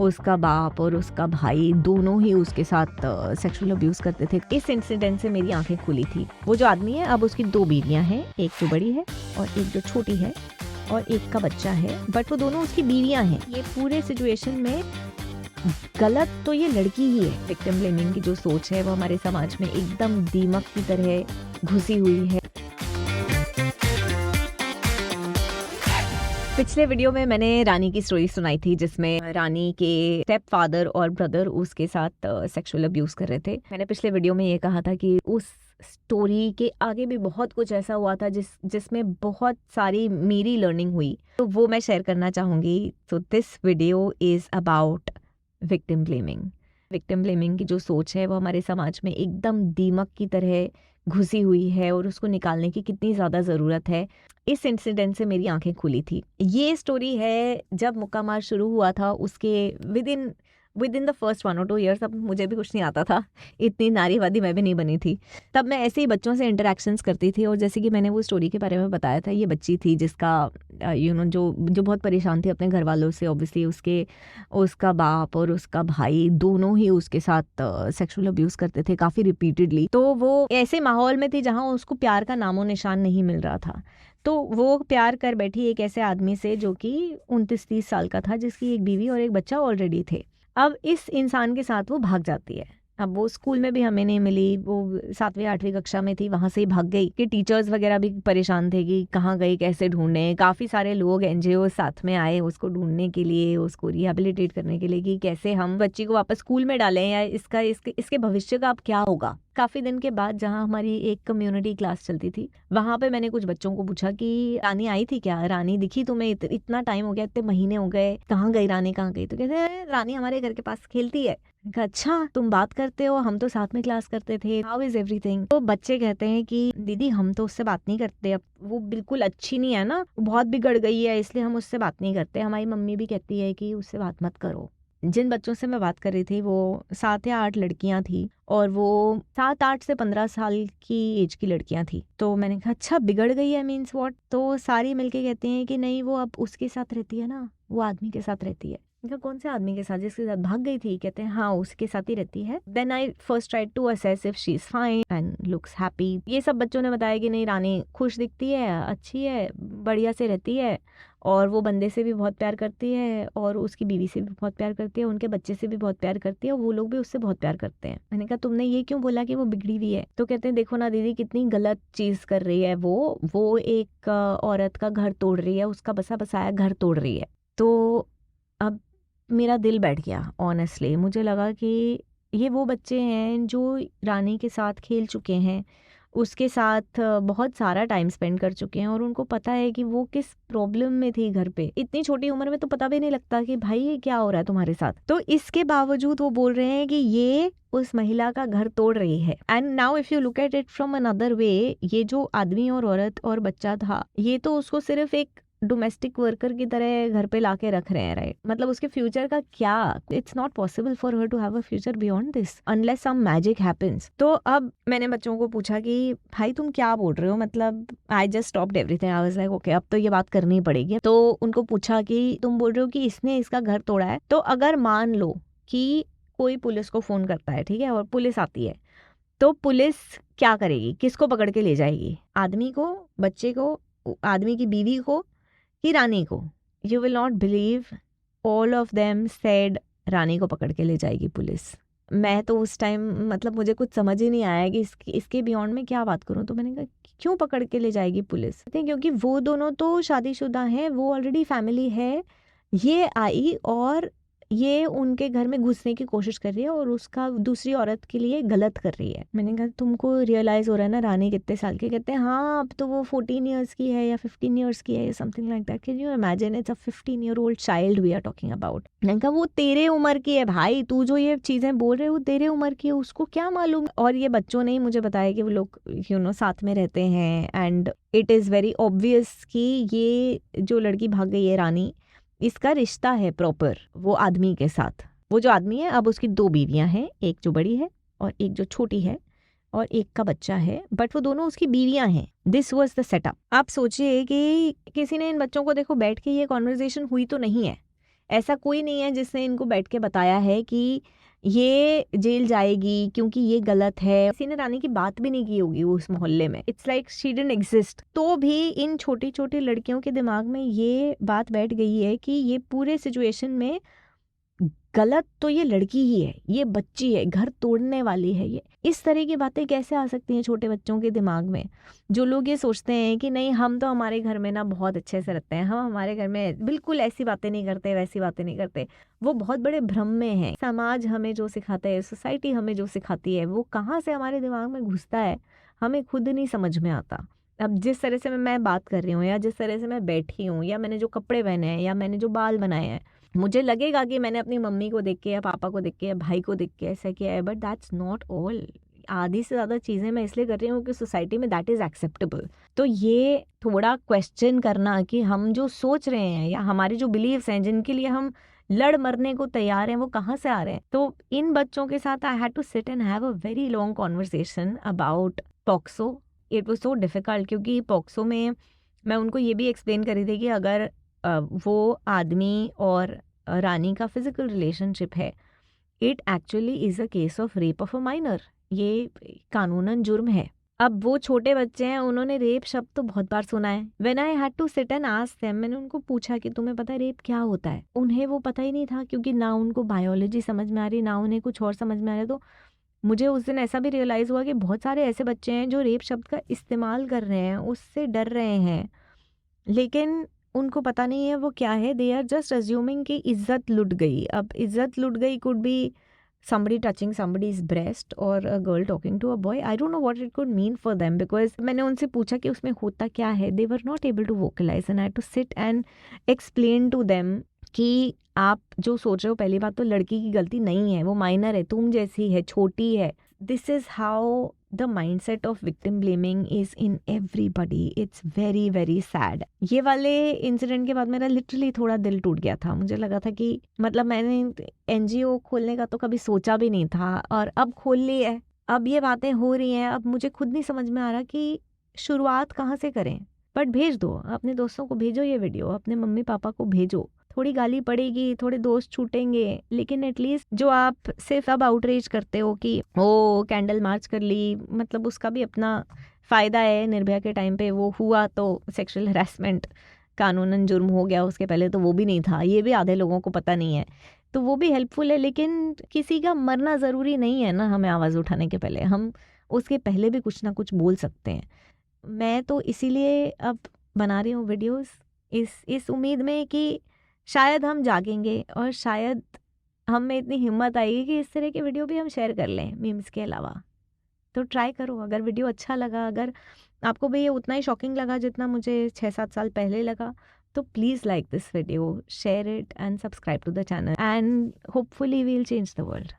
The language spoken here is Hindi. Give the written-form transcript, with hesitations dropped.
उसका बाप और उसका भाई दोनों ही उसके साथ सेक्सुअल अब्यूज़ करते थे। इस इंसिडेंट से मेरी आंखें खुली थी। वो जो आदमी है, अब उसकी 2 बीवियां हैं, एक जो बड़ी है और एक जो छोटी है, और एक का बच्चा है, बट वो दोनों उसकी बीवियां हैं। ये पूरे सिचुएशन में गलत तो ये लड़की ही है। विक्टिम ब्लेमिंग की जो सोच है वो हमारे समाज में एकदम दीमक की तरह घुसी हुई है। पिछले वीडियो में मैंने रानी की स्टोरी सुनाई थी, जिसमें रानी के स्टेप फादर और ब्रदर उसके साथ सेक्सुअल अब्यूज कर रहे थे। मैंने पिछले वीडियो में ये कहा था कि उस स्टोरी के आगे भी बहुत कुछ ऐसा हुआ था जिसमें बहुत सारी मेरी लर्निंग हुई, तो वो मैं शेयर करना चाहूँगी। तो this video is about victim blaming. Victim blaming की जो सोच है वो हमारे समाज में एकदम दीमक की तरह घुसी हुई है और उसको निकालने की कितनी ज़्यादा ज़रूरत है। इस इंसिडेंट से मेरी आंखें खुली थी। ये स्टोरी है जब मुक्का मार शुरू हुआ था, उसके with in the first 1 or 2 years। अब मुझे भी कुछ नहीं आता था, इतनी नारीवादी मैं भी नहीं बनी थी। तब मैं ऐसे ही बच्चों से इंटरेक्शंस करती थी, और जैसे कि मैंने वो स्टोरी के बारे में बताया था, ये बच्ची थी जिसका जो बहुत परेशान थी अपने घर वालों से। ऑब्वियसली उसका बाप और उसका भाई दोनों ही उसके साथ सेक्सुअल अब्यूज़ करते थे काफ़ी रिपीटेडली। तो वो ऐसे माहौल में थी जहाँ उसको प्यार का नामो निशान नहीं मिल रहा था। तो वो प्यार कर बैठी एक ऐसे आदमी से जो कि 29-30 साल का था, जिसकी एक बीवी और एक बच्चा ऑलरेडी थे। अब इस इंसान के साथ वो भाग जाती है। अब वो स्कूल में भी हमें नहीं मिली, वो 7वीं 8वीं कक्षा में थी, वहाँ से ही भाग गई। कि टीचर्स वगैरह भी परेशान थे कि कहाँ गई, कैसे ढूंढने। काफ़ी सारे लोग NGO साथ में आए उसको ढूंढने के लिए, उसको रिहेबिलिटेट करने के लिए कि कैसे हम बच्ची को वापस स्कूल में डालें या इसके भविष्य का अब क्या होगा। काफ़ी दिन के बाद जहाँ हमारी एक कम्युनिटी क्लास चलती थी, वहाँ पे मैंने कुछ बच्चों को पूछा कि रानी आई थी क्या, रानी दिखी तुम्हें, इतना टाइम हो गया, इतने महीने हो गए, कहाँ गई रानी, कहाँ गई। तो कहते हैं रानी हमारे घर के पास खेलती है। अच्छा, तुम बात करते हो, हम तो साथ में क्लास करते थे, हाउ इज एवरीथिंग। तो बच्चे कहते हैं कि दीदी हम तो उससे बात नहीं करते, अब वो बिल्कुल अच्छी नहीं है ना, बहुत बिगड़ गई है, इसलिए हम उससे बात नहीं करते। हमारी मम्मी भी कहती है कि उससे बात मत करो। जिन बच्चों से मैं बात कर रही थी वो 7 या 8 लड़कियां थी, और वो 7-8 से 15 साल की एज की लड़कियां थी। तो मैंने कहा अच्छा बिगड़ गई है, मीन्स व्हाट। तो सारी मिलके कहती हैं कि नहीं, वो अब उसके साथ रहती है ना, वो आदमी के साथ रहती है। कौन से आदमी के साथ, जिसके साथ भाग गई थी? कहते हैं हाँ उसके साथ ही रहती है। Then I first tried to assess if she is fine and looks happy. ये सब बच्चों ने बताया कि नहीं, रानी खुश दिखती है, अच्छी है, बढ़िया से रहती है, और वो बंदे से भी बहुत प्यार करती है, और उसकी बीवी से भी बहुत प्यार करती है, उनके बच्चे से भी बहुत प्यार करती है, और वो लोग भी उससे बहुत प्यार करते हैं। मैंने कहा तुमने ये क्यों बोला कि वो बिगड़ी हुई है? तो कहते हैं देखो ना दीदी, कितनी गलत चीज कर रही है वो एक औरत का घर तोड़ रही है, उसका बसा बसाया घर तोड़ रही है। तो अब मेरा दिल बैठ गया ऑनेस्टली। मुझे लगा कि ये वो बच्चे हैं जो रानी के साथ खेल चुके हैं, उसके साथ बहुत सारा टाइम स्पेंड कर चुके हैं, और उनको पता है कि वो किस प्रॉब्लम में थी घर पे। इतनी छोटी उम्र में तो पता भी नहीं लगता कि भाई ये क्या हो रहा है तुम्हारे साथ। तो इसके बावजूद वो बोल रहे हैं कि ये उस महिला का घर तोड़ रही है। And now if you look at it from another way, ये जो आदमी और औरत और बच्चा था, ये तो उसको सिर्फ एक डोमेस्टिक वर्कर की तरह घर पे लाके रख रहे हैं, राइट? मतलब उसके फ्यूचर का क्या? It's not possible for her to have a future beyond this unless some magic happens. तो अब मैंने बच्चों को पूछा कि भाई तुम क्या बोल रहे हो, मतलब I just stopped everything. I was like okay, अब तो ये बात करनी पड़ेगी। तो उनको पूछा कि तुम बोल रहे हो कि इसने इसका घर तोड़ा है, तो अगर मान लो कि कोई पुलिस को फोन करता है, ठीक है, और पुलिस आती है, तो पुलिस क्या करेगी? किसको पकड़ के ले जाएगी? आदमी को, बच्चे को, आदमी की बीवी को, कि रानी को? You will not believe, all of them said Rani को पकड़ के ले जाएगी पुलिस। मैं तो उस टाइम, मतलब मुझे कुछ समझ ही नहीं आया कि इसके बियॉन्ड में क्या बात करूं। तो मैंने कहा क्यों पकड़ के ले जाएगी पुलिस? क्योंकि वो दोनों तो शादीशुदा हैं, वो ऑलरेडी फैमिली है। ये आई और ये उनके घर में घुसने की कोशिश कर रही है और उसका दूसरी औरत के लिए गलत कर रही है। मैंने कहा तुमको रियलाइज हो रहा है ना रानी कितने साल की? कहते हैं हाँ अब तो वो 14 ईयर्स की है या 15 ईयर्स की है या something like that. Can you imagine? It's a 15-year-old child we are talking about. मैंने कहा वो तेरे उम्र की है भाई, तू जो ये चीजें बोल रहे हो तेरे उम्र की है, उसको क्या मालूम? और ये बच्चों ने ही मुझे बताया कि वो लोग साथ में रहते हैं, and it is very obvious कि ये जो लड़की भाग गई है रानी, इसका रिश्ता है प्रॉपर वो आदमी के साथ। वो जो आदमी है, अब उसकी 2 बीवियां हैं, एक जो बड़ी है और एक जो छोटी है, और एक का बच्चा है, बट वो दोनों उसकी बीवियां हैं। This was the setup. आप सोचिए कि किसी ने इन बच्चों को, देखो बैठ के ये कॉन्वर्जेशन हुई तो नहीं है, ऐसा कोई नहीं है जिसने इनको बैठ के बताया है कि ये जेल जाएगी क्योंकि ये गलत है। किसी ने रानी की बात भी नहीं की होगी उस मोहल्ले में। It's like she didn't exist. तो भी इन छोटी छोटी लड़कियों के दिमाग में ये बात बैठ गई है कि ये पूरे सिचुएशन में गलत तो ये लड़की ही है, ये बच्ची है, घर तोड़ने वाली है ये। इस तरह की बातें कैसे आ सकती हैं छोटे बच्चों के दिमाग में? जो लोग ये सोचते हैं कि नहीं हम तो हमारे घर में ना बहुत अच्छे से रहते हैं, हम हमारे घर में बिल्कुल ऐसी बातें नहीं करते, वैसी बातें नहीं करते, वो बहुत बड़े भ्रम में हैं। समाज हमें जो सिखाता है, सोसाइटी हमें जो सिखाती है, वो कहाँ से हमारे दिमाग में घुसता है हमें खुद नहीं समझ में आता। अब जिस तरह से मैं बात कर रही हूँ, या जिस तरह से मैं बैठी हूँ, या मैंने जो कपड़े पहने हैं, या मैंने जो बाल बनाए हैं, मुझे लगेगा कि मैंने अपनी मम्मी को देख के या पापा को देख के या भाई को देख के ऐसा किया है, बट दैट्स नॉट ऑल। आधी से ज़्यादा चीज़ें मैं इसलिए कर रही हूँ कि सोसाइटी में दैट इज़ एक्सेप्टेबल। तो ये थोड़ा क्वेश्चन करना कि हम जो सोच रहे हैं या हमारे जो बिलीव्स हैं, जिनके लिए हम लड़ मरने को तैयार हैं, वो कहाँ से आ रहे हैं। तो इन बच्चों के साथ I had to sit and have a very long conversation about POCSO. It was so difficult क्योंकि पॉक्सो में मैं उनको ये भी एक्सप्लेन करी थी कि अगर वो आदमी और रानी का फिजिकल रिलेशनशिप है, it actually is a case of rape of a minor. ये कानूनन जुर्म है। अब वो छोटे बच्चे हैं, उन्होंने रेप शब्द तो बहुत बार सुना है। When I had to sit and ask them, मैंने उनको पूछा कि तुम्हें पता है रेप क्या होता है? उन्हें वो पता ही नहीं था क्योंकि ना उनको बायोलॉजी समझ में आ रही, ना उन्हें कुछ और समझ में आ रहा। तो मुझे उस दिन ऐसा भी रियलाइज़ हुआ कि बहुत सारे ऐसे बच्चे हैं जो रेप शब्द का इस्तेमाल कर रहे हैं, उससे डर रहे हैं, लेकिन उनको पता नहीं है वो क्या है। दे आर जस्ट अज्यूमिंग कि इज्जत लुट गई। अब इज्जत लुट गई could be somebody touching somebody's breast or a girl talking to a boy. I don't know what it could mean for them because मैंने उनसे पूछा कि उसमें होता क्या है. They were not able to vocalize and I had to sit and explain to them कि आप जो सोच रहे हो, पहली बात तो लड़की की गलती नहीं है, वो माइनर है, तुम जैसी है, छोटी है. This is how the mindset of victim blaming is in everybody. It's very very sad. ये वाले इंसिडेंट के बाद मेरा लिटरली थोड़ा दिल टूट गया था. मुझे लगा था कि मतलब मैंने एनजीओ खोलने का तो कभी सोचा भी नहीं था और अब खोल ली है. अब ये बातें हो रही हैं. अब मुझे खुद नहीं समझ में आ रहा कि शुरुआत कहाँ से करें. बट भेज दो, अपने दोस्तों को भेजो ये वीडियो, अपने मम्मी पापा को भेजो. थोड़ी गाली पड़ेगी, थोड़े दोस्त छूटेंगे, लेकिन एटलीस्ट जो आप सिर्फ अब आउटरीच करते हो कि ओ कैंडल मार्च कर ली, मतलब उसका भी अपना फ़ायदा है. निर्भया के टाइम पे वो हुआ तो सेक्सुअल हरासमेंट कानूनन जुर्म हो गया, उसके पहले तो वो भी नहीं था. ये भी आधे लोगों को पता नहीं है, तो वो भी हेल्पफुल है. लेकिन किसी का मरना ज़रूरी नहीं है ना हमें आवाज़ उठाने के पहले. हम उसके पहले भी कुछ ना कुछ बोल सकते हैं. मैं तो इसीलिए अब बना रही हूँ वीडियोस, इस उम्मीद में कि शायद हम जागेंगे और शायद हम में इतनी हिम्मत आएगी कि इस तरह के वीडियो भी हम शेयर कर लें मीम्स के अलावा. तो ट्राई करो. अगर वीडियो अच्छा लगा, अगर आपको भी ये उतना ही शॉकिंग लगा जितना मुझे 6-7 साल पहले लगा, तो please like this video, share it and subscribe to the channel and hopefully we will change the world.